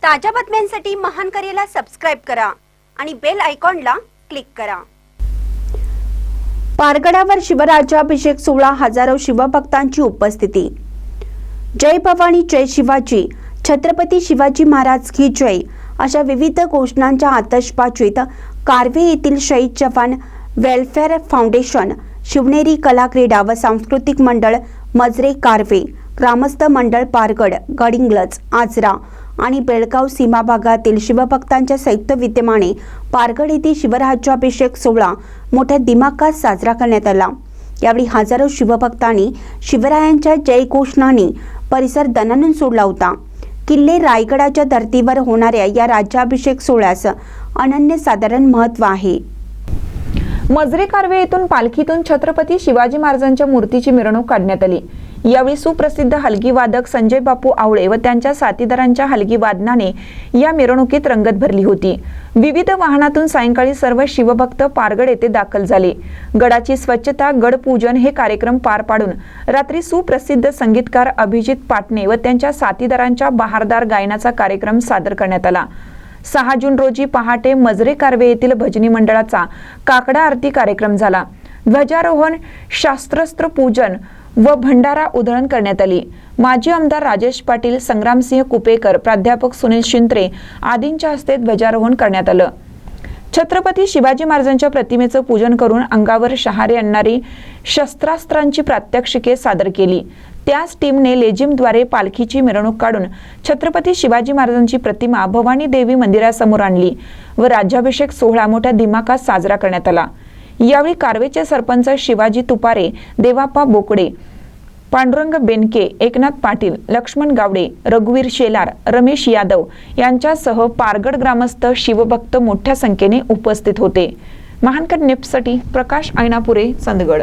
ताज्या बातम्यांसाठी महान करेला सबस्क्राइब करा आणि बेल आयकॉनला क्लिक करा। पारगडावर शिवराज्याभिषेक सोहळा, हजारो शिवभक्तांची उपस्थिती। जय भवानी, जय शिवाजी, छत्रपती शिवाजी महाराज की जय अशा विविध घोषणांच्या आतषबाजीत कारवे येथील शहीद जवान वेलफेअर फाउंडेशन, शिवनेरी कला क्रीडा व सांस्कृतिक मंडळ मजरे कारवे, ग्रामस्थ मंडळ पारगड, गडिंग्लज, आजरा आणि बेळगाव सीमा भागातील शिवभक्तांच्या संयुक्त विद्यमाने पारगड येथे शिवराज्याभिषेक सोहळा मोठ्या दिमाखात साजरा करण्यात आला। यावेळी हजारो शिवभक्तांनी शिवरायांच्या जय घोषणांनी परिसर दणाणून सोडला होता। किल्ले रायगडाच्या धर्तीवर होणाऱ्या या राज्याभिषेक सोहळ्यास अनन्यसाधारण महत्त्व आहे। मजरे कारवे येथून पालखीतून छत्रपती शिवाजी महाराजांच्या मूर्तीची मिरवणूक काढण्यात आली। यावेळी सुप्रसिद्ध हलगी वादक संजय बापू आवळे व त्यांच्या साथीदारांच्या हलगी वादनाने या मिरवणुकीत रंगत भरली होती। विविध वाहनातून सायंकाळी सर्व शिवभक्त पारगड येथे दाखल झाले। गडाची स्वच्छता, गडपूजन हे कार्यक्रम पार पाडून रात्री सुप्रसिद्ध संगीतकार अभिजित पाटणे व त्यांच्या साथीदारांच्या बहारदार गायनाचा कार्यक्रम सादर करण्यात आला। 6 जून रोजी पहाटे मजरे कारवे येथील भजनी मंडळाचा काकडा आरती कार्यक्रम झाला। ध्वजारोहण, शास्त्रस्त्र पूजन व भंडारा उधळण करण्यात आली। माजी आमदार राजेश पाटील, संग्रामसिंह कुपेकर, प्राध्यापक सुनील शिंत्रे आदींच्या हस्ते ध्वजारोहण करण्यात आलं। छत्रपती शिवाजी महाराजांच्या प्रतिमेचं पूजन करून अंगावर शहारे आणणारी शस्त्रास्त्रांची प्रात्यक्षिके सादर केली। त्याच टीमने लेझिमद्वारे पालखीची मिरवणूक काढून छत्रपती शिवाजी महाराजांची प्रतिमा भवानी देवी मंदिरासमोर आणली व राज्याभिषेक सोहळा मोठ्या दिमाखात साजरा करण्यात आला। यावेळी कारवेचे सरपंच शिवाजी तुपारे, देवाप्पा बोकडे, पांडुरंग बेनके, एकनाथ पाटील, लक्ष्मण गावडे, रघुवीर शेलार, रमेश यादव यांच्यासह पारगड ग्रामस्थ शिवभक्त मोठ्या संख्येने उपस्थित होते। महानकर न्यूजसाठी प्रकाश ऐनापुरे, चंदगड।